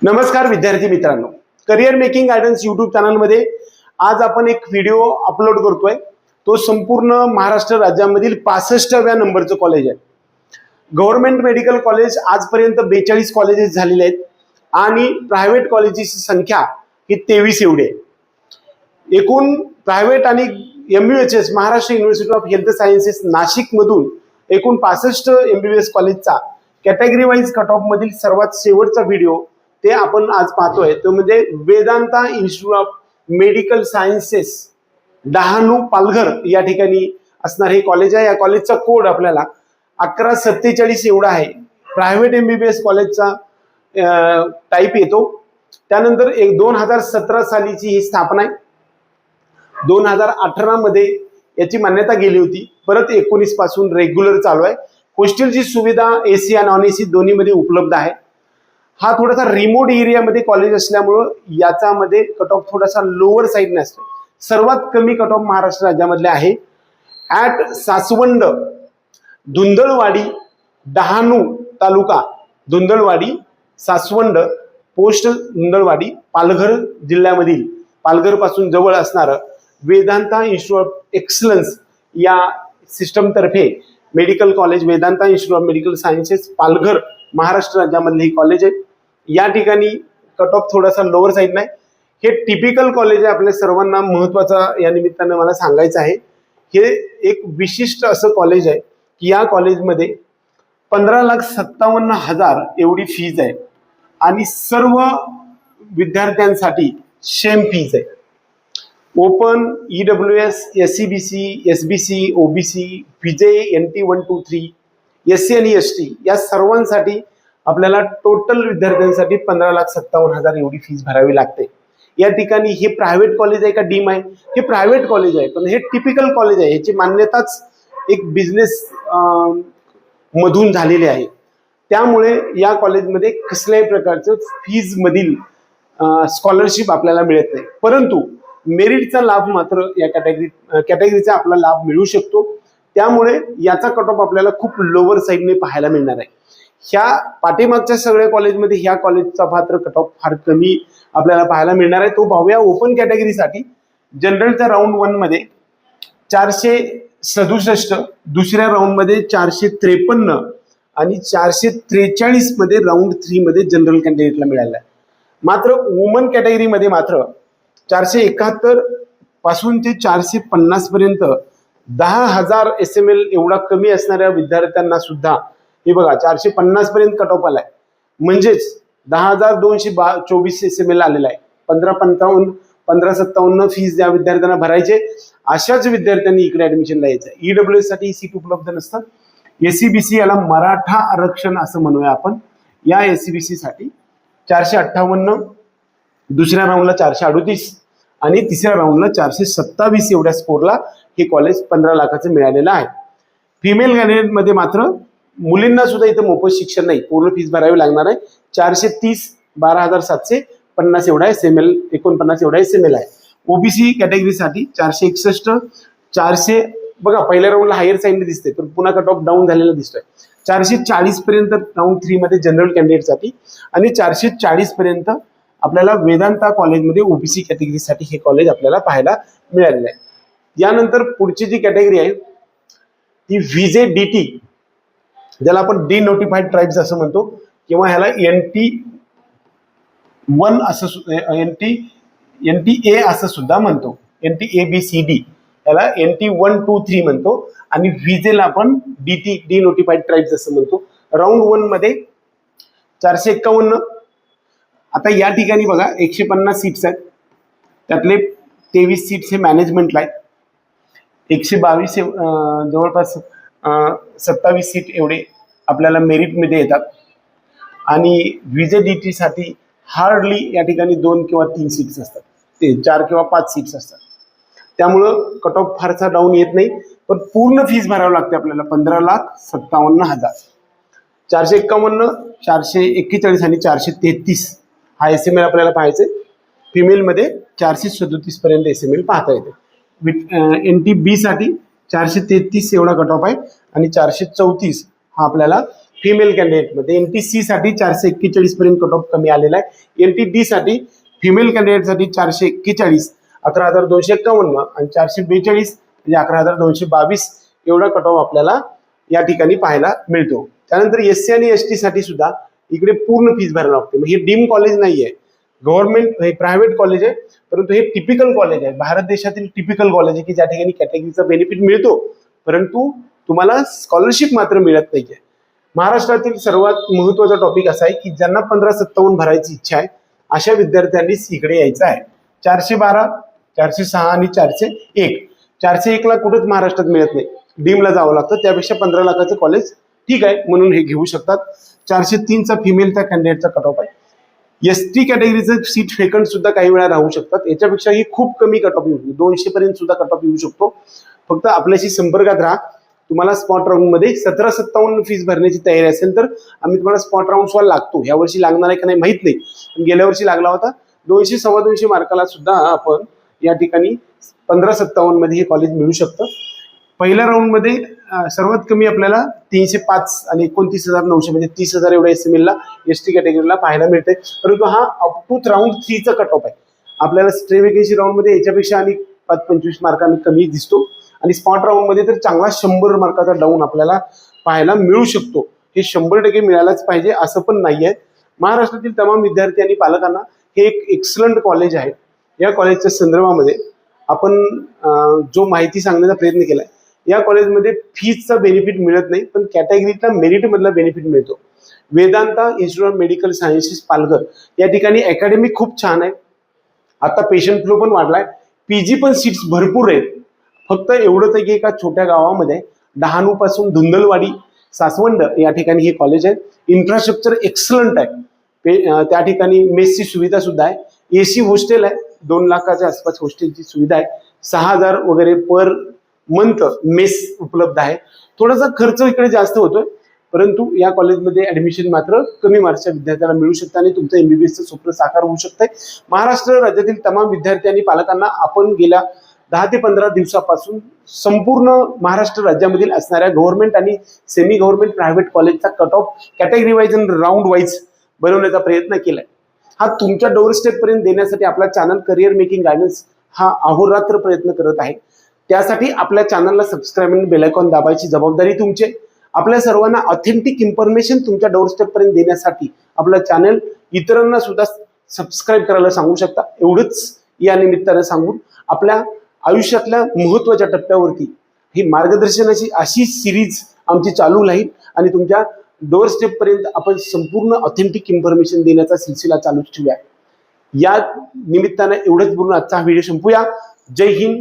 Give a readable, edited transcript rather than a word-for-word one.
नमस्कार विद्यार्थी मित्रांनो, करिअर मेकिंग गायडन्स यूट्यूब चॅनलमध्ये आज आपण एक व्हिडिओ अपलोड करतोय। तो संपूर्ण महाराष्ट्र राज्यामधील 65व्या नंबरचं कॉलेज आहे। गव्हर्नमेंट मेडिकल कॉलेज आजपर्यंत 42 कॉलेजेस झालेले आहेत आणि प्रायव्हेट कॉलेजेसची संख्या ही 23 एवढी आहे। एकूण प्रायव्हेट आणि MUHS Maharashtra university of health sciences Nashik मधून एकूण 65 MBBS कॉलेजचा कॅटेगरी वाईज कट ऑफ मधील सर्वात शेवटचा व्हिडिओ ते आपण आज पाहतोय। तो म्हणजे Vedanta institute of medical sciences Dahanu Palghar या ठिकाणी असणार हे कॉलेज आहे। या कॉलेजचा कोड आपल्याला 1147 एवढा आहे। प्रायव्हेट MBBS कॉलेजचा टाइप येतो। त्यानंतर 2017 सालीची ही स्थापना आहे। 2018 मध्ये याची मान्यता गेली होती, परत 19 पासून रेग्युलर चालू आहे। हॉस्टेलची सुविधा AC आणि नॉन AC दोन्ही मध्ये उपलब्ध आहे। हा थोडासा रिमोट एरियामध्ये कॉलेज असल्यामुळे याच्यामध्ये कट ऑफ थोडासा लोअर साइडने असतो। सर्वात कमी कट ऑफ महाराष्ट्र राज्यामधले आहे ॲट सासवंड, धुंदळवाडी, डहाणू तालुका, धुंदळवाडी, सासवंड, पोस्ट धुंदळवाडी, पालघर जिल्ह्यामधील पालघर पासून जवळ असणारं वेदांता इन्स्टिट्यूट ऑफ एक्सलन्स या सिस्टम तर्फे medical college Vedanta institute of medical sciences Palghar Maharashtra राज्यामधले ही कॉलेज आहे। या ठिकाणी कट ऑफ थोडासा लोअर साइड नाही। हे टिपिकल कॉलेज आहे, आपल्या सर्वांना महत्त्वाचा या निमित्ताने मला सांगायचं आहे। हे एक विशिष्ट असं कॉलेज आहे की या कॉलेजमध्ये 15,57,000 एवढी फीज आहे आणि सर्व विद्यार्थ्यांसाठी सेम फीज आहे। Open, EWS, SCBC, SBC, OBC, VJ, NT 1, 2, 3, SC आणि ST या सर्वांसाठी आपल्याला टोटल विद्यार्थ्यांसाठी 15,57,000 एवढी फीज भरावी लागते। या ठिकाणी हे प्रायव्हेट कॉलेज आहे का डीम आहे? हे प्रायव्हेट कॉलेज आहे, पण हे टिपिकल कॉलेज आहे। याची मान्यताच एक बिझनेस मधून झालेली आहे। त्यामुळे या कॉलेजमध्ये कसल्याही प्रकारचं फीज मधील स्कॉलरशिप आपल्याला मिळत नाही, परंतु मेरिटचा लाभ मात्र या कॅटेगरीचा आपला लाभ मिळू शकतो। त्यामुळे याचा कट ऑफ आपल्याला खूप लोअर साइडने पाहायला मिळणार आहे। ह्या पाठीमागच्या सगळ्या कॉलेजमध्ये ह्या कॉलेजचा मात्र कट ऑफ फार कमी आपल्याला पाहायला मिळणार आहे। तो पाहूया ओपन कॅटेगरीसाठी जनरलच्या राऊंड 1 मध्ये 467, दुसऱ्या राऊंड मध्ये 453 आणि 443 मध्ये राऊंड 3 मध्ये जनरल कॅन्डिडेटला मिळाला आहे। मात्र वुमन कॅटेगरीमध्ये मात्र 471 पासून ते 450 पर्यंत 10,000 SML एवढा कमी असणाऱ्या विद्यार्थ्यांना सुद्धा हे बघा 450 पर्यंत कट ऑफ आलाय, म्हणजेच 10,224 SML आलेला आहे। 15,55 15,57 फीज या विद्यार्थ्यांना भरायचे। अशाच विद्यार्थ्यांनी इकडे ऍडमिशनला यायचं। EWS साठी सीट उपलब्ध नसतं। SCBC याला मराठा आरक्षण असं म्हणूया आपण। या SCBC साठी 458, दुसऱ्या राऊंडला 438 आणि तिसऱ्या राऊंडला 427 एवढ्या स्कोरला हे कॉलेज 15 लाखाचं मिळालेलं आहे। फिमेल कॅन्डिडेट मध्ये मात्र मुलींना सुद्धा इथं मोफत शिक्षण नाही, पूर्ण फीस भरावी लागणार आहे। 430, 12,750 एवढा SML, 49 एवढा SML आहे। OBC कॅटेगरीसाठी 461, 400 बघा पहिल्या राऊंडला हायर साईडने दिसते, तर पुन्हा कट ऑफ डाऊन झालेला दिसतोय। 440 पर्यंत राऊंड 3 मध्ये जनरल कॅन्डिडेटसाठी आणि 440 पर्यंत आपल्याला वेदांता कॉलेजमध्ये OBC कॅटेगरीसाठी हे कॉलेज आपल्याला पाहायला मिळालेलं आहे। यानंतर पुढची जी कॅटेगरी आहे ती VJ DT, ज्याला आपण डिनोटिफाईड ट्राईब्स असं म्हणतो, किंवा ह्याला NT1 असं NTA असं सुद्धा म्हणतो। NTABCD याला NT1, 2, 3 म्हणतो आणि VJ ला आपण DT डिनोटिफाईड ट्राईब्स असं म्हणतो। राऊंड 1 मध्ये 451। आता या ठिकाणी बघा 150 सीट्स आहेत, त्यातले 23 सीट्स हे मॅनेजमेंटला आहेत। 122 जवळपास 27 सीट एवढे आपल्याला मेरिटमध्ये येतात आणि VJ DT साठी हार्डली या ठिकाणी 2 किंवा 3 सीट्स असतात, ते 4 किंवा 5 सीट्स असतात। त्यामुळं कट ऑफ फारसा डाऊन येत नाही, पण पूर्ण फीस भरावी लागते आपल्याला 15,57,000। 451, 441 आणि 433 हा SML आपल्याला पाहायचे। फिमेलमध्ये 437 पर्यंत SML पाहता येते। NTB साठी 433 एवढा कट ऑफ आहे आणि 434 हा आपल्याला फिमेल कॅन्डिडेटमध्ये NT-C साठी 441 पर्यंत कट ऑफ कमी आलेला आहे. NT-D साठी फिमेल कॅन्डिडेटसाठी 441, 11,251 आणि 442 म्हणजे 11,222 एवढा कट ऑफ आपल्याला या ठिकाणी पाहायला मिळतो. त्यानंतर SC आणि ST साठी सुद्धा इकडे पूर्ण फीस भरायला लागते. म्हणजे हे डीम कॉलेज नाही आहे, गव्हर्नमेंट हे प्रायव्हेट कॉलेज आहे, परंतु हे टिपिकल कॉलेज आहे, भारत देशातील टिपिकल कॉलेज आहे की ज्या ठिकाणी कॅटेगरीचा बेनिफिट मिळतो परंतु तुम्हाला स्कॉलरशिप मात्र मिळत नाहीये. महाराष्ट्रातील सर्वात महत्त्वाचा टॉपिक असा आहे की ज्यांना 1557 भरायची इच्छा आहे अशा विद्यार्थ्यांनीच इकडे यायचं आहे. 412, 406 आणि 401. 401 ला कुठंच महाराष्ट्रात मिळत नाही, डीमला जावं लागतं. त्यापेक्षा 15 लाखाचं कॉलेज ठीक आहे म्हणून हे घेऊ शकतात. 403चा फिमेलचा कॅन्डिडेटचा कट ऑफ आहे. ST कॅटेगरीचं सीट वेकंट सुद्धा काही वेळा राहू शकतात. याच्यापेक्षाही खूप कमी कट ऑफ येऊ शकतो, 200 पर्यंत सुद्धा कट ऑफ येऊ शकतो. फक्त आपल्याशी संपर्कात राहा. तुम्हाला स्पॉट राऊंड मध्ये 1757 फीस भरण्याची तयारी असेल तर आम्ही तुम्हाला स्पॉट राऊंड सुद्धा लागतो. या वर्षी लागणार आहे का नाही माहित नाही, पण गेल्या वर्षी लागला होता. 200 सव्वा 200 मार्काला सुद्धा आपण या ठिकाणी 1557 मध्ये हे कॉलेज मिळू शकतं. पहिल्या राऊंड मध्ये सर्वात कमी आपल्याला 305 आणि 29,900 म्हणजे 30,000 एवढ्या SML ला ST कॅटेगरीला पाहायला मिळते. परंतु हा अप टू राऊंड 3 चा कट ऑफ आहे. आपल्याला स्ट्रे वेकेन्सी राऊंड मध्ये याच्यापेक्षा आणि 25 मार्कांनी कमी दिसतो आणि स्पॉट राऊंड मध्ये तर चांगला 100 मार्काचा डाऊन आपल्याला पाहायला मिळू शकतो. हे 100% मिळायलाच पाहिजे असं पण नाही आहे. महाराष्ट्रातील तमाम विद्यार्थी आणि पालकांना हे एक एक्सलंट कॉलेज आहे. या कॉलेजच्या संदर्भामध्ये आपण जो माहिती सांगण्याचा प्रयत्न केलाय, या कॉलेजमध्ये फीजचा बेनिफिट मिळत नाही पण कॅटेगरीचा मेरिट मधला बेनिफिट मिळतो. Vedanta institute of medical sciences Palghar या ठिकाणी अकॅडमी खूप छान आहे. आता पेशंट फ्लो पण वाढलाय, PG पण सीट्स भरपूर आहेत. फक्त एवढंच आहे की एका छोट्या गावामध्ये डहाणू पासून धुंदलवाडी सासवंड या ठिकाणी हे कॉलेज आहे. इन्फ्रास्ट्रक्चर एक्सलंट आहे. त्या ठिकाणी मेसची सुविधा सुद्धा आहे. AC हॉस्टेल आहे, 2 लाखाच्या आसपास हॉस्टेलची सुविधा आहे. 6,000 वगैरे पर मंथ मेस उपलब्ध आहे. थोडासा खर्च इकडे जास्त होतोय परंतु या कॉलेजमध्ये ऍडमिशन मात्र कमी मार्क्सच्या विद्यार्थ्यांना मिळू शकतं आणि तुमचं MBBSचं स्वप्न साकार होऊ शकतंय. महाराष्ट्र राज्यातील तमाम विद्यार्थी आणि पालकांना आपण गेल्या 10 ते 15 दिवसापासून संपूर्ण महाराष्ट्र राज्यामधील असणाऱ्या गव्हर्नमेंट आणि सेमी गव्हर्नमेंट प्रायव्हेट कॉलेजचा कट ऑफ कॅटेगरी वाईज आणि राऊंड वाईज बनवण्याचा प्रयत्न केलाय. हा तुमच्या डोअर स्टेप पर्यंत देण्यासाठी आपला चॅनल करिअर मेकिंग गायडन्स हा अहोरात्र प्रयत्न करत आहे. त्यासाठी आपल्या चॅनलला सबस्क्राईब आणि बेल आयकॉन दाबायची जबाबदारी तुमची. आपल्या सर्वांना ऑथेंटिक इन्फॉर्मेशन तुमच्या डोअर स्टेप पर्यंत देण्यासाठी आपलं चॅनल इतरांना सुद्धा सबस्क्राईब करायला सांगू शकता. एवढंच या निमित्तानं सांगून आपल्या आयुष्यातल्या महत्त्वाच्या टप्प्यावरती ही मार्गदर्शनाची अशी सिरीज आमची चालू राहील आणि तुमच्या डोअर स्टेप पर्यंत आपण संपूर्ण ऑथेंटिक इन्फॉर्मेशन देण्याचा सिलसिला चालू ठेवूया. या निमित्तानं एवढंच बोलून आजचा हा व्हिडिओ संपूया. जय हिंद.